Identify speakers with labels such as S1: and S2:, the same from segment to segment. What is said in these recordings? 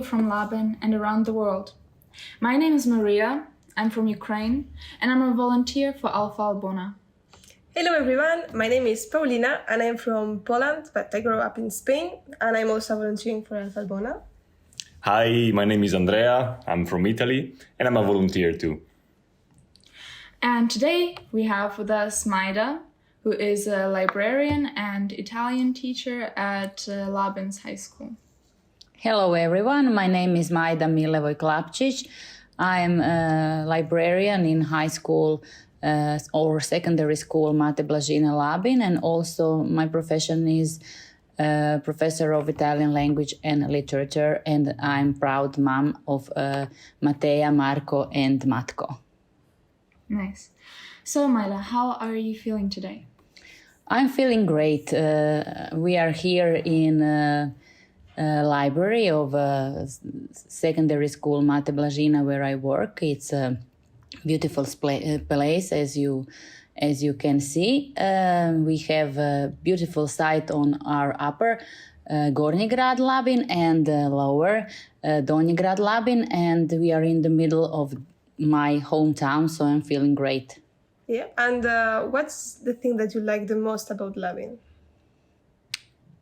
S1: from Labin and around the world. My name is Maria, I'm from Ukraine, and I'm a volunteer for Alfa Albona.
S2: Hello everyone, my name is Paulina and I'm from Poland, but I grew up in Spain and I'm also volunteering for Alfa Albona.
S3: Hi, my name is Andrea, I'm from Italy and I'm a volunteer too.
S1: And today we have with us Majda, who is a librarian and Italian teacher at Labin's High School.
S4: Hello everyone, my name is Majda Klapčić. I'm a librarian in high school or secondary school Mate Blažina Labin, and also my profession is professor of Italian language and literature, and I'm proud mom of Matea, Marco and Matko.
S1: Nice. So Majda, how are you feeling today?
S4: I'm feeling great. We are here in library of secondary school Mate Blažina where I work. It's a beautiful place as you can see. We have a beautiful site on our upper Gornji grad Labin and lower Donji grad Labin, and we are in the middle of my hometown, so I'm feeling great.
S2: Yeah, and what's the thing that you like the most about Labin?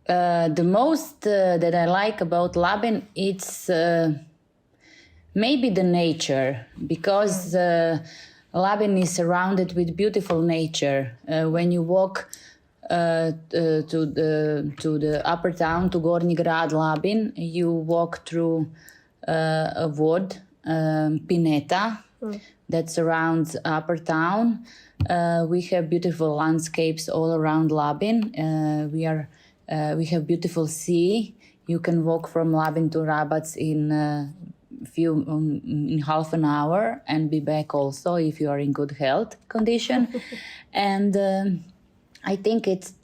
S4: The most that I like about Labin, it's maybe the nature, because Labin is surrounded with beautiful nature. When you walk to the upper town, to Gornji grad Labin, you walk through a wood, pineta, that surrounds upper town. We have beautiful landscapes all around Labin. We have beautiful sea. You can walk from Labin to Rabac in half an hour and be back also if you are in good health condition. And I think it's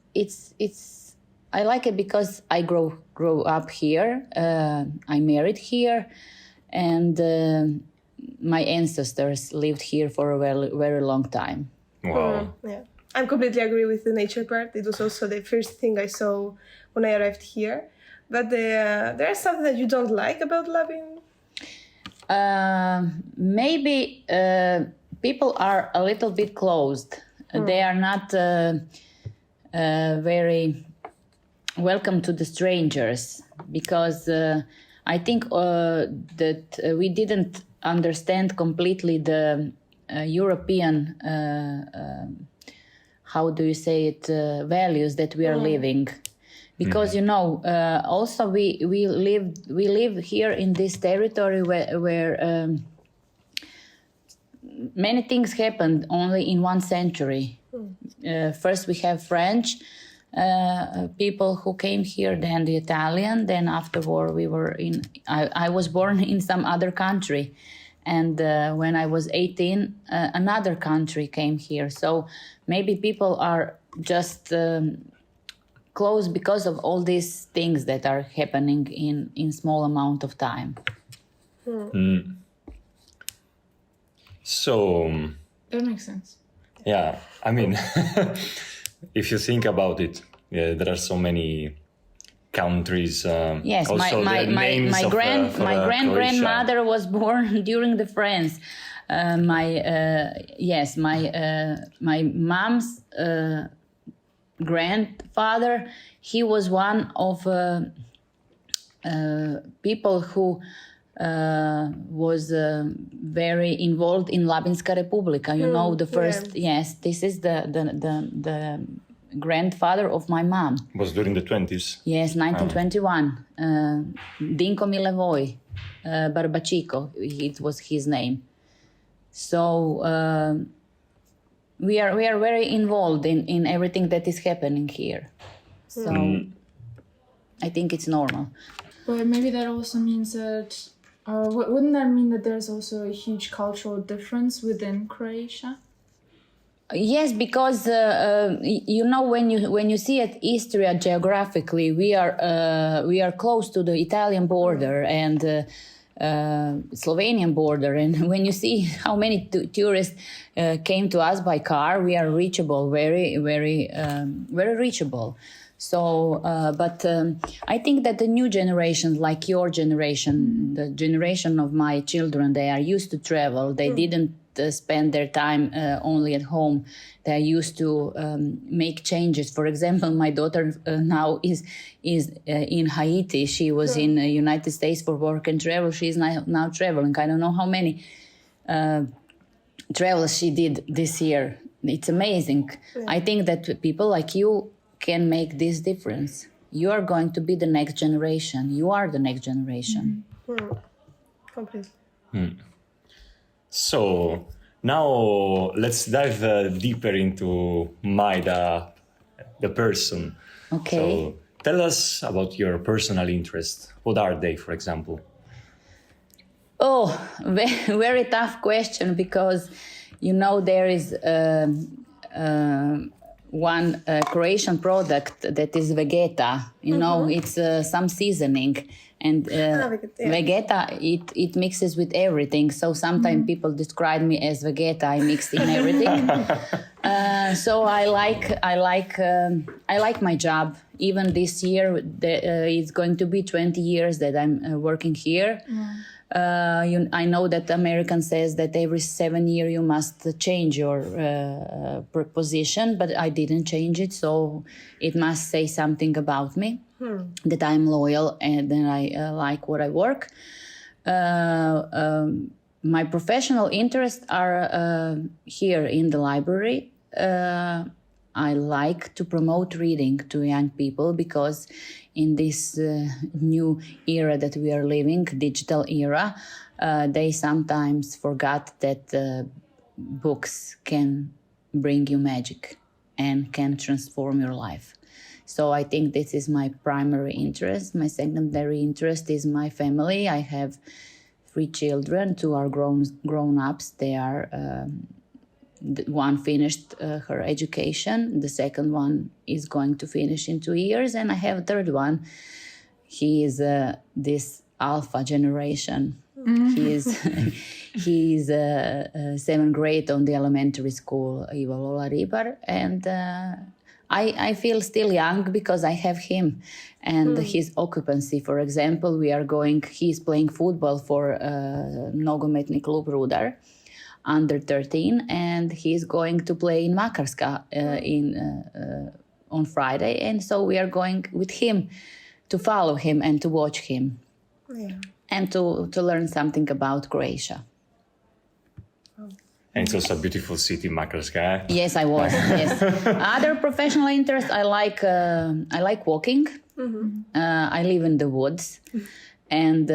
S4: I like it because I grew up here. I married here, and my ancestors lived here for a very, very long time.
S3: Wow.
S2: Yeah, I completely agree with the nature part. It was also the first thing I saw when I arrived here. But there is something that you don't like about Labin?
S4: Maybe people are a little bit closed. They are not very welcome to the strangers, because I think that we didn't understand completely the European, how do you say it, values that we are living. Because also we live here in this territory where many things happened only in 1 century. First we have French people who came here, then the Italian, then after war we were in. I was born in some other country, and when I was 18, another country came here. So maybe people are just close because of all these things that are happening in small amount of time.
S3: So
S1: That makes sense.
S3: yeah, I mean, if you think about it, there are so many countries.
S4: Yes,
S3: also
S4: my grand grandmother was born during the France. My mom's grandfather, he was one of people who was very involved in Labinska Republika. You know, the first. Yeah. Yes, this is the grandfather of my mom.
S3: Was during the 20s.
S4: Yes, 1921. Dinko Milevoj Barbačiko, it was his name. So we are very involved in everything that is happening here. So I think it's normal.
S1: But maybe that also means that, wouldn't that mean that there's also a huge cultural difference within Croatia?
S4: Yes, because when you see at Istria geographically, we are close to the Italian border and Slovenian border, and when you see how many tourists came to us by car, we are reachable, very reachable. So, but I think that the new generation, like your generation, the generation of my children, they are used to travel. They didn't spend their time only at home. They are used to make changes. For example, my daughter now is in Haiti. She was in the United States for work and travel. She is now traveling. I don't know how many travels she did this year. It's amazing. Yeah. I think that people like you can make this difference. You are going to be the next generation. You are the next generation.
S2: Completely.
S3: So now let's dive deeper into Majda, the person.
S4: Okay.
S3: So tell us about your personal interests. What are they, for example?
S4: Oh, very tough question, because, there is one Croatian product that is Vegeta. It's some seasoning. And Vegeta, it mixes with everything. So sometimes people describe me as Vegeta. I mixed in everything. So I like my job. Even this year, it's going to be 20 years that I'm working here. I know that American says that every 7 years you must change your position, but I didn't change it, so it must say something about me, that I'm loyal and then I like what I work. My professional interests are here in the library. I like to promote reading to young people, because in this new era that we are living, digital era, they sometimes forgot that books can bring you magic and can transform your life. So I think this is my primary interest. My secondary interest is my family. I have 3 children. 2 are grown-ups. They are... one finished her education. The second one is going to finish in 2 years. And I have a third one. He is this Alfa generation. He is 7th grade on the elementary school, Ivo Lola Ribar. And I feel still young because I have him and his occupancy. For example, he's playing football for Nogometni klub Rudar, under 13, and he's going to play in Makarska on Friday, and so we are going with him to follow him and to watch him, and to learn something about Croatia.
S3: And it's also a beautiful city, Makarska.
S4: Yes, I was. Yes. Other professional interests, I like walking. I live in the woods. And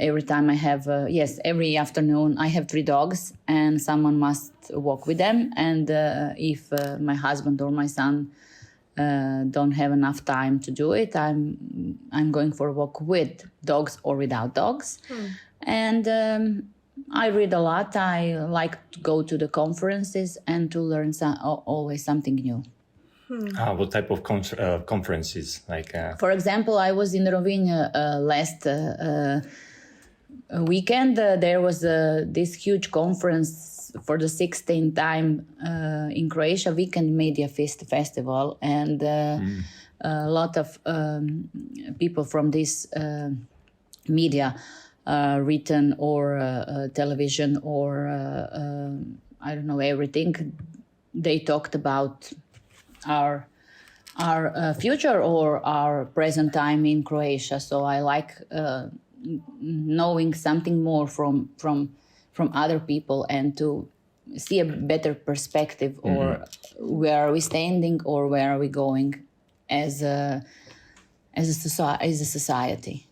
S4: every time I have, every afternoon I have 3 dogs, and someone must walk with them. And if my husband or my son don't have enough time to do it, I'm going for a walk with dogs or without dogs. And I read a lot. I like to go to the conferences and to learn always something new.
S3: What type of conferences?
S4: For example, I was in Rovinj last weekend. There was this huge conference for the 16th time in Croatia, Weekend Media Festival, and a lot of people from this media, written or television or I don't know, everything. They talked about our future or our present time in Croatia. So I like knowing something more from other people and to see a better perspective, or where are we standing or where are we going as a society.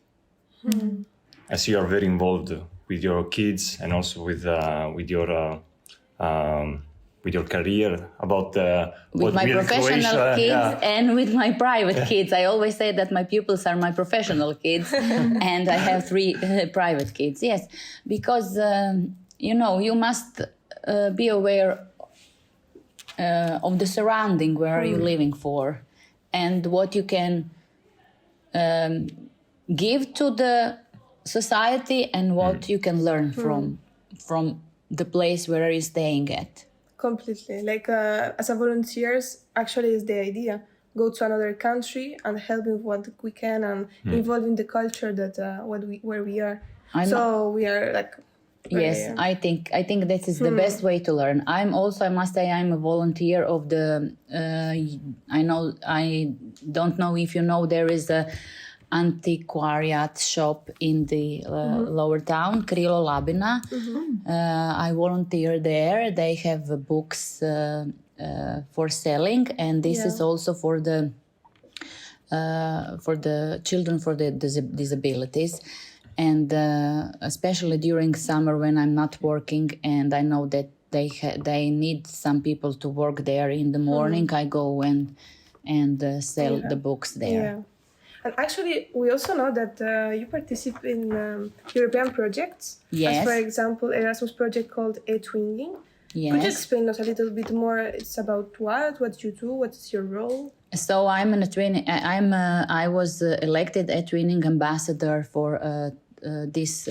S3: As you are very involved with your kids and also with your career, about
S4: with my professional kids and with my private kids. I always say that my pupils are my professional kids and I have 3 private kids. Yes, because you must be aware of the surrounding where are you living for, and what you can give to the society and what you can learn from the place where you're staying at.
S2: Completely. As a volunteers, actually is the idea. go to another country and help with what we can and involve in the culture that where we are. So we are like.
S4: Yes, I think this is the best way to learn. I must say, I'm a volunteer of the. I don't know if you know, there is a antiquariat shop in the lower town, Krilo Labina. I volunteer there. They have books for selling, and this is also for the children for the disabilities. And especially during summer when I'm not working and I know that they need some people to work there in the morning, I go and sell the books there.
S2: Yeah. And actually, we also know that you participate in European projects.
S4: Yes.
S2: As for example, Erasmus project called E-Twinning.
S4: Yes.
S2: Could you explain us a little bit more? It's about what you do, what's your role?
S4: So I'm a twinning. I was elected a twinning ambassador for this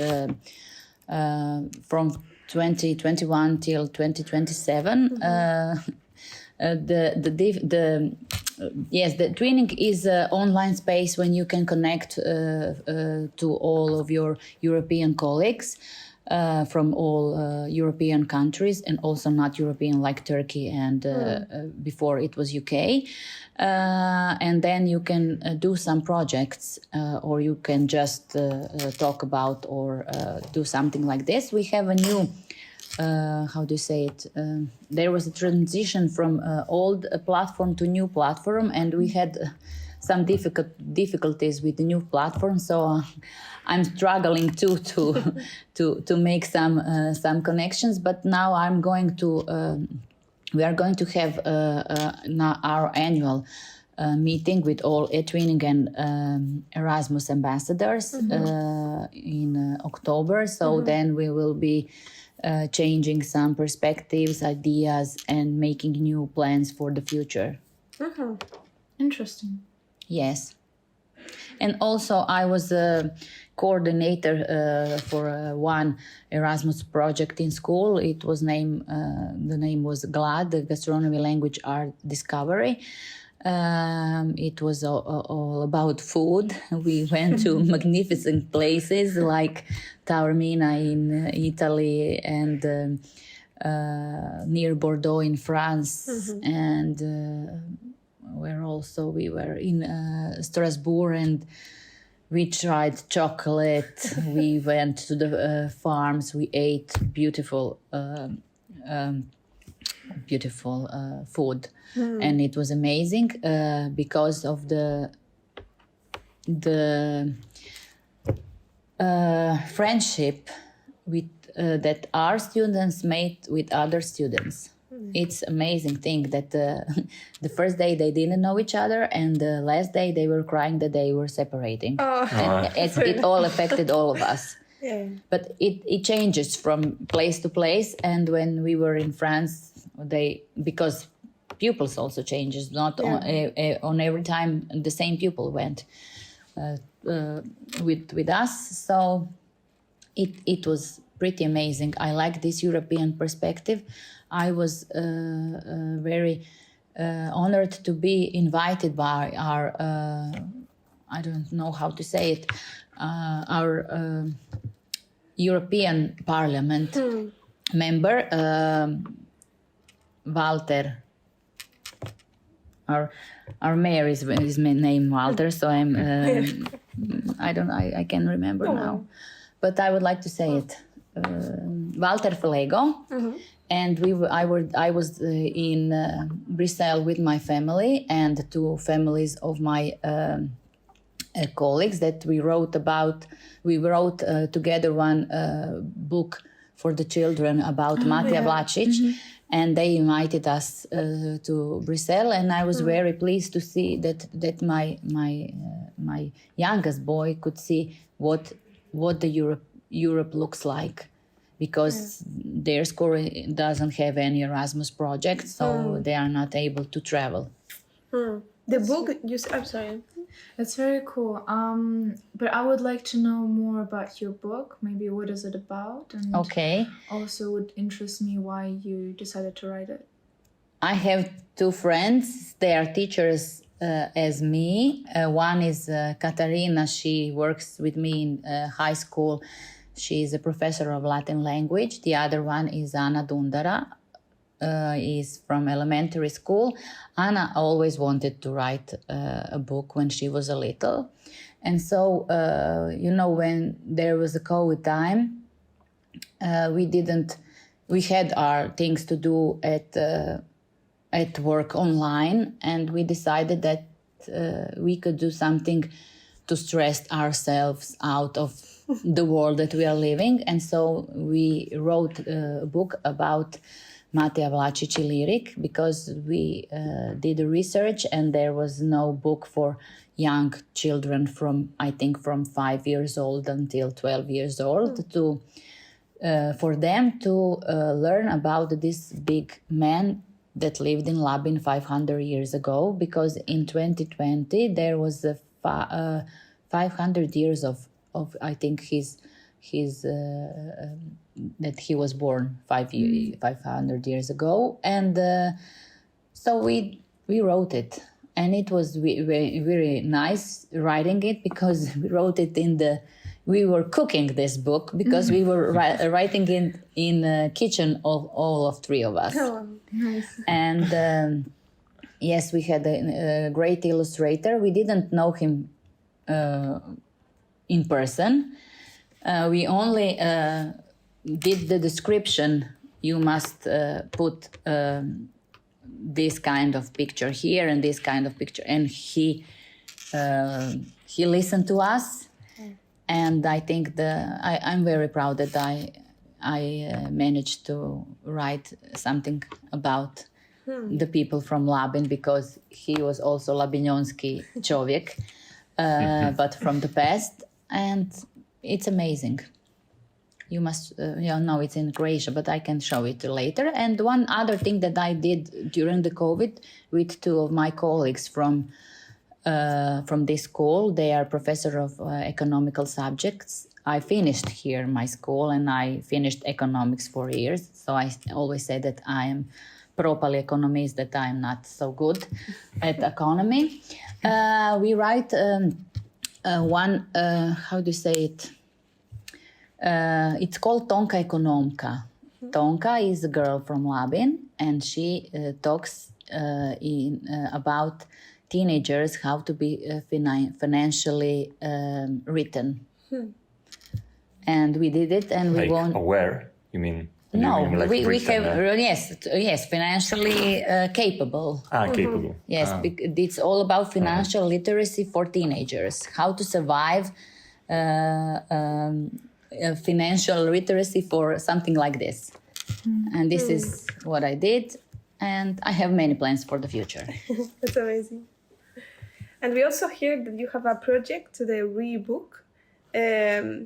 S4: from 2021 till 2027. The twinning is an online space when you can connect to all of your European colleagues from all European countries and also not European like Turkey and before it was UK. And then you can do some projects or you can just talk about or do something like this. We have a new, how do you say it? There was a transition from old platform to new platform, and we had some difficulties with the new platform. So I'm struggling to make some connections. But now I'm going to. We are going to have our annual meeting with all E-Twinning and Erasmus ambassadors in October. So then we will be changing some perspectives, ideas, and making new plans for the future.
S1: Interesting.
S4: Yes. And also I was a coordinator for one Erasmus project in school. It was the name was GLAD, the Gastronomy, Language, Art, Discovery. It was all about food. We went to magnificent places like Taormina in Italy and near Bordeaux in France, and we were in Strasbourg, and we tried chocolate. We went to the farms. We ate beautiful food, and it was amazing because of the friendship with that our students made with other students. It's amazing thing that the first day they didn't know each other, and the last day they were crying that they were separating. And it all affected all of us.
S2: Yeah.
S4: But it changes from place to place, and when we were in France, because pupils also changes, not on every time the same pupil went with us. So it was pretty amazing. I like this European perspective. I was very honored to be invited by our, I don't know how to say it, our European Parliament member, Walter. Our mayor is his name Walter, so I can't remember now, but I would like to say it. Walter Flego, and I was in Brussels with my family and two families of my colleagues that we wrote together one book for the children about Matija Vlačić, and they invited us to Brussels, and I was very pleased to see that my youngest boy could see what the Europe looks like, because their school doesn't have any Erasmus project, so they are not able to travel.
S2: The book I'm sorry.
S1: That's very cool. But I would like to know more about your book. Maybe what is it about? And also would interest me why you decided to write it.
S4: I have two friends. They are teachers as me. One is Katarina. She works with me in high school. She is a professor of Latin language. The other one is Ana Dundara, is from elementary school. Ana always wanted to write a book when she was a little. And so, when there was a COVID time, we had our things to do at work online, and we decided that we could do something to stress ourselves out of the world that we are living. And so we wrote a book about Mateja Vlačić lyric, because we did a research and there was no book for young children from 5 years old until 12 years old for them to learn about this big man that lived in Labin 500 years ago, because in 2020 there was a 500 years of I think his that he was born 500 years ago, and so we wrote it, and it was very, very nice writing it, because we wrote it we were cooking this book, because we were writing in the kitchen of all of three of us.
S2: Oh, nice.
S4: And yes, we had a great illustrator. We didn't know him in person. We only did the description. You must put this kind of picture here and this kind of picture. And he listened to us. And I think I'm very proud that I managed to write something about the people from Labin, because he was also Labinjonski čovjek, but from the past. And it's amazing. You must know it's in Croatia, but I can show it later. And one other thing that I did during the COVID with two of my colleagues from this school, they are professor of economical subjects. I finished here my school, and I finished economics 4 years. So I always say that I am properly economist, that I am not so good at economy. We write one, how do you say it? It's called Tonka Ekonomka. Tonka is a girl from Labin, and she talks about teenagers, how to be financially written. And we did it, and we won.
S3: Aware? You mean?
S4: No,
S3: you mean like
S4: we
S3: written,
S4: have yes, financially capable.
S3: Capable.
S4: Yes, it's all about financial literacy for teenagers. How to survive financial literacy for something like this. And this is what I did, and I have many plans for the future.
S2: That's amazing. And we also hear that you have a project, the Rebook.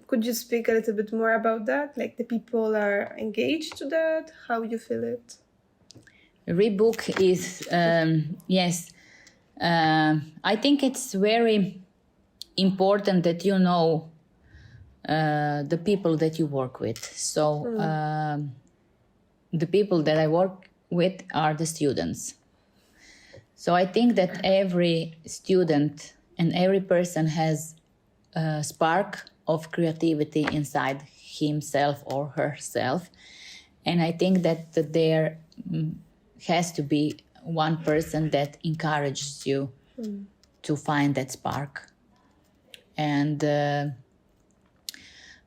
S2: Could you speak a little bit more about that? Like, the people are engaged to that? How you feel it?
S4: Rebook is, yes. I think it's very important that you know the people that you work with. So the people that I work with are the students. So I think that every student and every person has a spark of creativity inside himself or herself. And I think that there has to be one person that encourages you to find that spark. And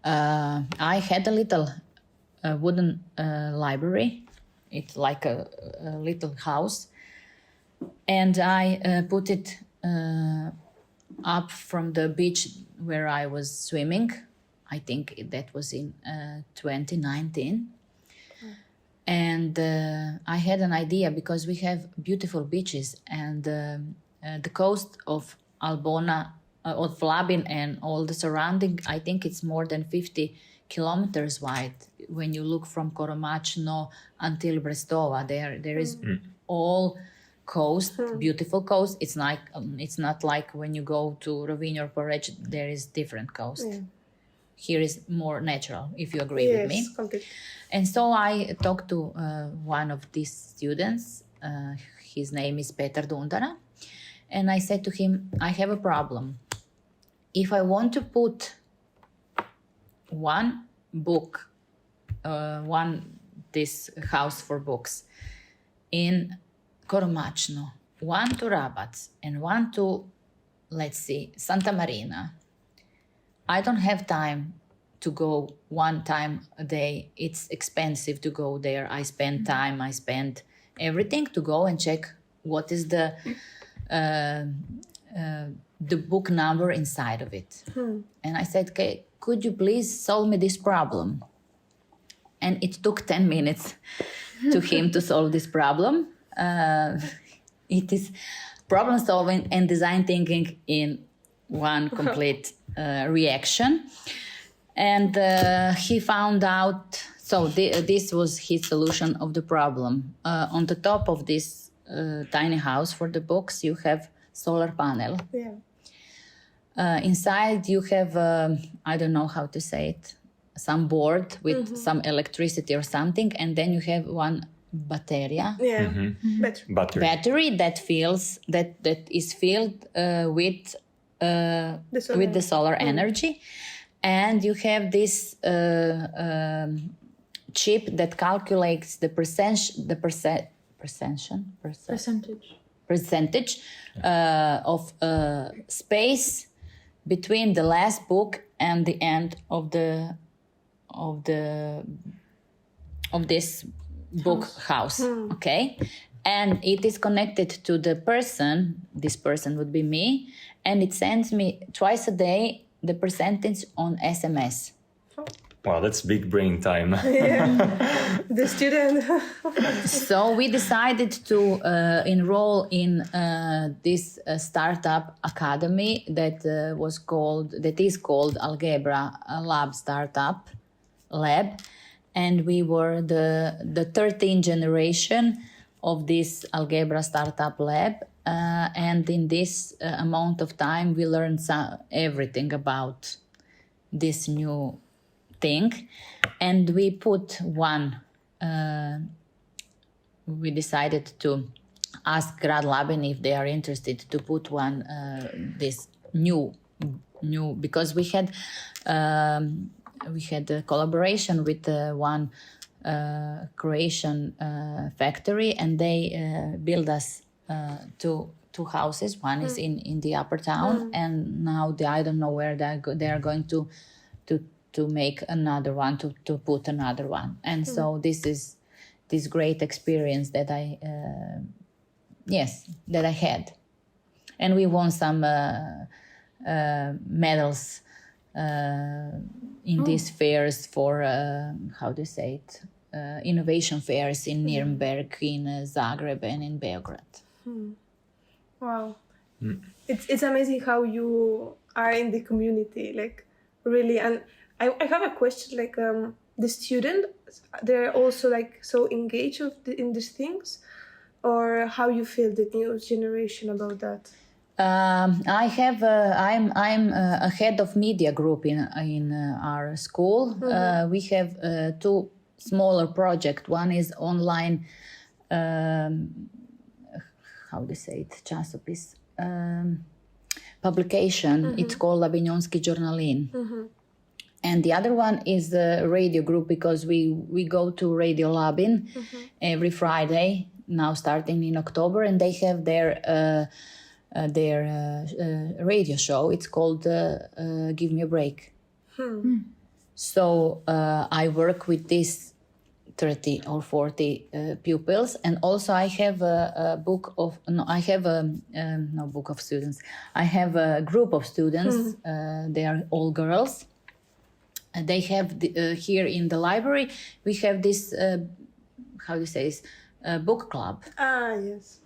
S4: I had a little wooden library. It's like a little house. And I put it up from the beach where I was swimming. I think that was in 2019. And I had an idea, because we have beautiful beaches, and the coast of Albona, of Labin and all the surrounding, I think it's more than 50 kilometers wide. When you look from Koromačno until Brestova, there is all coast, beautiful coast. It's not like when you go to Rovinj or Poreč, there is different coast. Yeah. Here is more natural, if you agree with me.
S2: Completely.
S4: And so I talked to one of these students. His name is Petar Dundara. And I said to him, I have a problem. If I want to put one book, this house for books in Koromachno, one to Rabac and one to, let's see, Santa Marina, I don't have time to go one time a day. It's expensive to go there. I spend time, I spend everything to go and check what is the book number inside of it. And I said, okay, could you please solve me this problem? And it took 10 minutes to him to solve this problem. It is problem solving and design thinking in one complete reaction. And he found out, so this was his solution of the problem. On the top of this tiny house for the books, you have solar panel.
S2: Yeah.
S4: Inside you have, I don't know how to say it, some board with some electricity or something. And then you have one battery.
S2: Yeah.
S4: Battery that is filled with the solar energy. And you have this chip that calculates the percentage of space between the last book and the end of this book house. Okay, and it is connected to the person. This person would be me, and it sends me twice a day the percentage on SMS.
S3: Wow, that's big brain time.
S2: The student.
S4: So we decided to enroll in this startup academy that is called Algebra Lab Startup Lab, and we were the 13th generation of this Algebra Startup Lab. And in this amount of time, we learned everything about this new thing. And we put we decided to ask Grad Labin if they are interested to put this new, because we had a collaboration with one Croatian factory, and they build us two houses. One is in the upper town, and now I don't know where they are going to make another one, to put another one. And so this is this great experience that I had, and we won some medals in these fairs for innovation fairs in Nuremberg, in Zagreb, and in Beograd.
S2: Wow. It's amazing how you are in the community, like, really. And I have a question, like, the students, they're also like so engaged in these things, or how you feel the new generation about that?
S4: I'm a head of media group in our school. We have two smaller projects. One is online, časopis, publication. It's called Labinski Journalin. And the other one is a radio group, because we go to Radio Labin every Friday, now starting in October, and they have their radio show. It's called Give Me a Break. So I work with these 30 or 40 pupils, and also I have a group of students. I have a group of students. They are all girls. They have here in the library. We have this book club.
S2: Yes.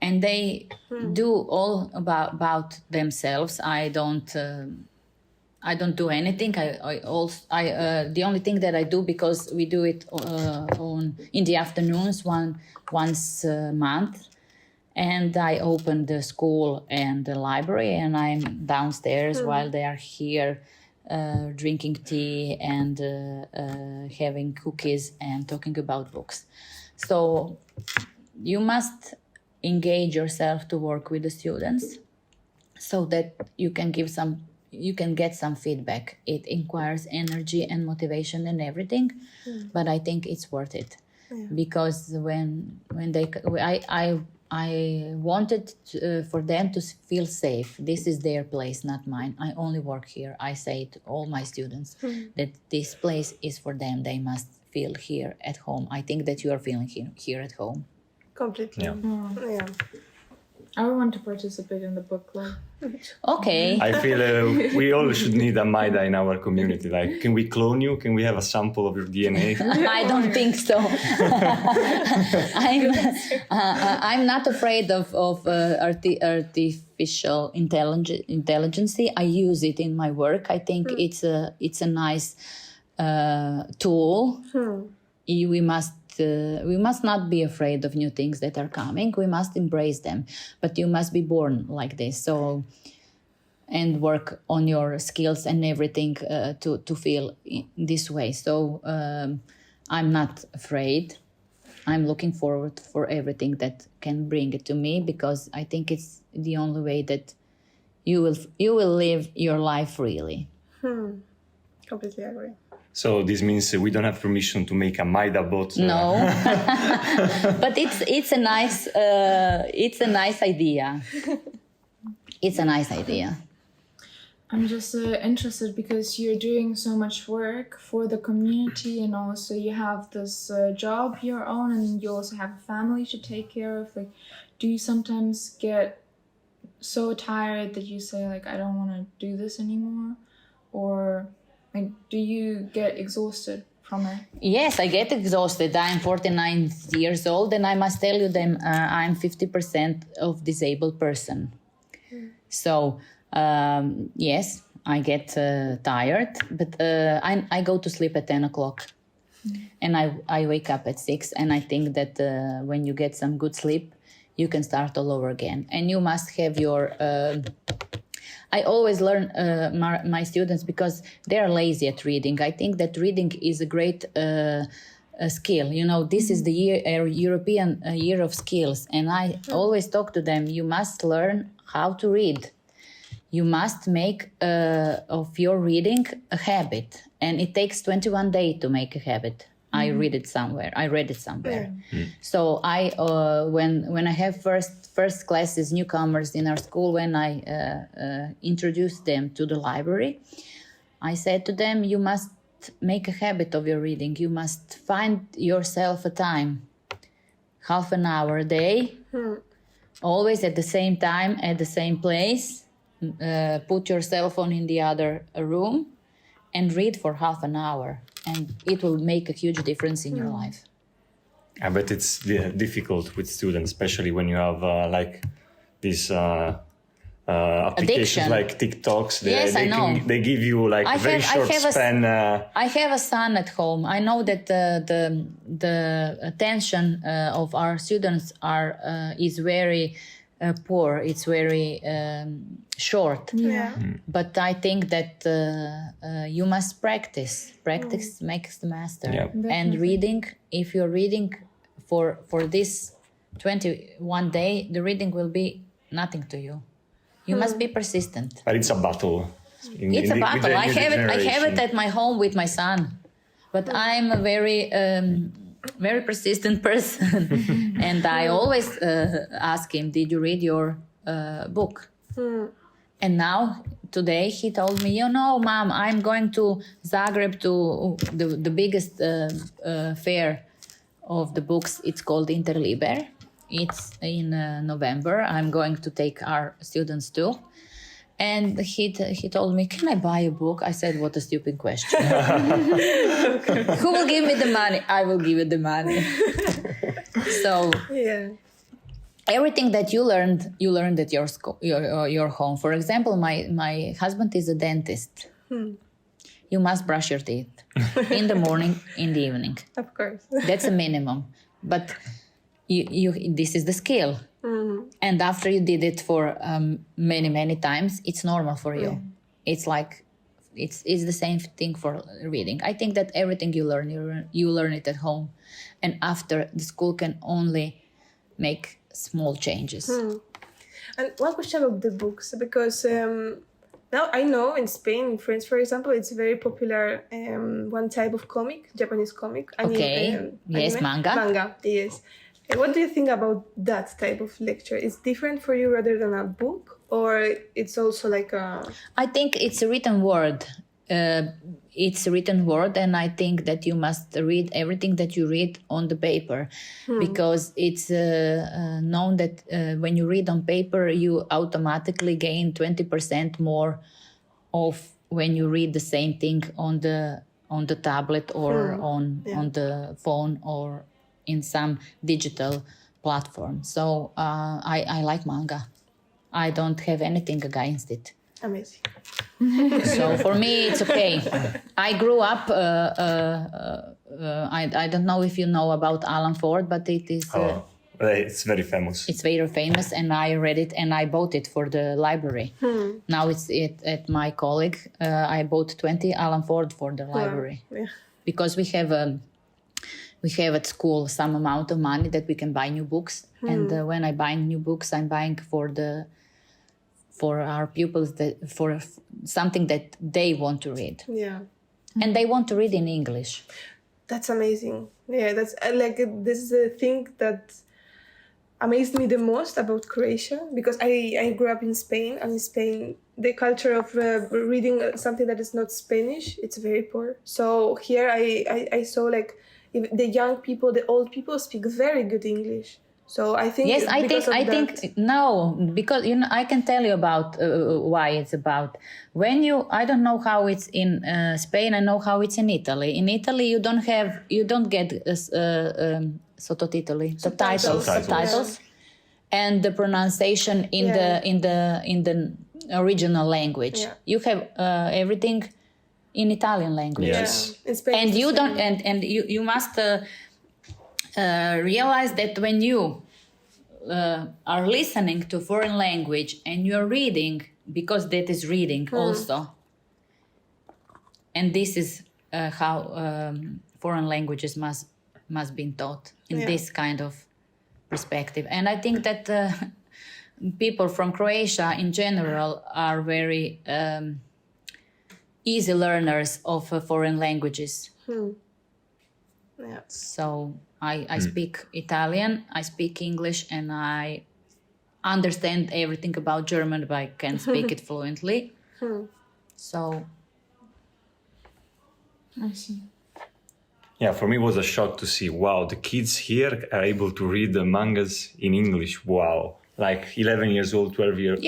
S4: And they do all about themselves. I don't do anything. The only thing that I do, because we do it in the afternoons once a month, and I open the school and the library, and I'm downstairs while they are here drinking tea and having cookies and talking about books. So you must engage yourself to work with the students so that you can get some feedback. It requires energy and motivation and everything, but I think it's worth it. Because when I wanted for them to feel safe. This is their place, not mine. I only work here. I say to all my students that this place is for them. They must feel here at home. I think that you are feeling here at home.
S2: Completely. Yeah.
S1: I want to participate in the book club.
S4: Okay.
S3: I feel we all should need a Majda in our community. Like, can we clone you? Can we have a sample of your DNA?
S4: I don't think so. I'm not afraid of artificial intelligence. I use it in my work. I think it's a nice tool. We must not be afraid of new things that are coming. We must embrace them, but you must be born like this. So, and work on your skills and everything to feel this way. So I'm not afraid. I'm looking forward for everything that can bring it to me, because I think it's the only way that you will live your life freely.
S2: Completely agree.
S3: So this means we don't have permission to make a Majda bot.
S4: No, but it's a nice idea. It's a nice idea.
S1: I'm just interested because you're doing so much work for the community, and also you have this job your own, and you also have a family to take care of. Like, do you sometimes get so tired that you say, like, I don't want to do this anymore? Or like, do you get exhausted from it?
S4: Yes, I get exhausted. I'm 49 years old, and I must tell you that I'm 50% of disabled person. So, yes, I get tired, but I go to sleep at 10 o'clock. And I wake up at 6, and I think that when you get some good sleep, you can start all over again. And you must have your... I always learn my students, because they are lazy at reading. I think that reading is a great skill. You know, this is the European year of skills. And I always talk to them, you must learn how to read. You must make of your reading a habit. And it takes 21 days to make a habit. I read it somewhere. So I when I have first classes, newcomers in our school, when I introduce them to the library, I said to them, you must make a habit of your reading. You must find yourself a time, half an hour a day, always at the same time, at the same place. Put your cell phone in the other room and read for half an hour. And it will make a huge difference in your life.
S3: I bet it's difficult with students, especially when you have like these applications
S4: Addiction.
S3: like TikToks.
S4: Yes, I know.
S3: They give you like very short span.
S4: I have a son at home. I know that the attention of our students is very poor. It's very short.
S2: Yeah.
S4: But I think that you must practice. Practice makes the master.
S3: Yeah.
S4: And reading, if you're reading for this 21 day, the reading will be nothing to you. You must be persistent.
S3: But it's a battle.
S4: It's a battle. I have it at my home with my son. But I'm a very very persistent person. And I always ask him, did you read your book? And now, today, he told me, Mom, I'm going to Zagreb to the biggest fair of the books. It's called Interliber. It's in November. I'm going to take our students too. And he told me, can I buy a book? I said, what a stupid question. Who will give me the money? I will give you the money. So
S2: Yeah.
S4: everything that you learned at your school, your home. For example, my husband is a dentist. You must brush your teeth in the morning, in the evening.
S2: Of course.
S4: That's a minimum. But this is the skill. And after you did it for many times, it's normal for you. It's like it's the same thing for reading. I think that everything you learn it at home, and after the school can only make small changes.
S2: And one question about the books, because now I know in Spain, in France, for example, it's very popular one type of comic, Japanese comic.
S4: Okay. Yes,
S2: anime.
S4: manga.
S2: Manga, yes. What do you think about that type of lecture? Is different for you rather than a book, or it's also like a...
S4: I think it's a written word. It's a written word, and I think that you must read everything that you read on the paper, because it's known that when you read on paper, you automatically gain 20% more of when you read the same thing on the tablet or on the phone or in some digital platform. So I like manga. I don't have anything against it.
S2: Amazing.
S4: So for me, it's okay. I grew up. I don't know if you know about Alan Ford, but it is.
S3: It's very famous.
S4: It's very famous, and I read it and I bought it for the library. Now it's at my colleague. I bought 20 Alan Ford for the library because we have at school some amount of money that we can buy new books, and when I buy new books, I'm buying for our pupils for something that they want to read.
S2: Yeah.
S4: And they want to read in English.
S2: That's amazing. Yeah, that's this is the thing that amazed me the most about Croatia, because I grew up in Spain, and in Spain the culture of reading something that is not Spanish, it's very poor. So here I saw like the young people, the old people speak very good English. So I think
S4: think no, because I can tell you about why it's about. I don't know how it's in Spain. I know how it's in Italy. In Italy, you don't get sottotitoli, subtitles, and the pronunciation in the original language. Yeah. You have everything in Italian language.
S3: Yes.
S2: In Spain,
S4: and you don't, and you must. Realize that when you are listening to foreign language and you're reading, because that is reading also, and this is how foreign languages must be taught in this kind of perspective. And I think that people from Croatia in general are very easy learners of foreign languages.
S2: Yeah.
S4: So I speak Italian, I speak English, and I understand everything about German, but I can't speak it fluently. So
S1: I see.
S3: Yeah, for me it was a shock to see, wow, the kids here are able to read the mangas in English. Wow. Like 11 years old, 12 years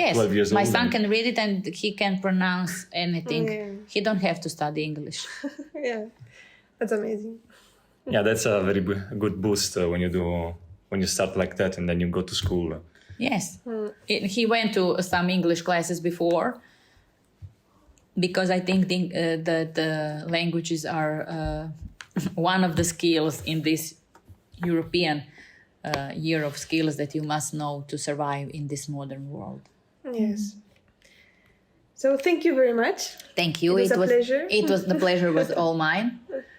S3: old.
S4: My son can read it and he can pronounce anything. Yeah. He don't have to study English.
S2: Yeah, that's amazing.
S3: Yeah, that's a very good boost when you start like that and then you go to school.
S4: Yes. He went to some English classes before, because I think the languages are one of the skills in this European year of skills that you must know to survive in this modern world.
S2: Yes. So thank you very much.
S4: Thank you.
S2: It was a pleasure.
S4: The pleasure was all mine.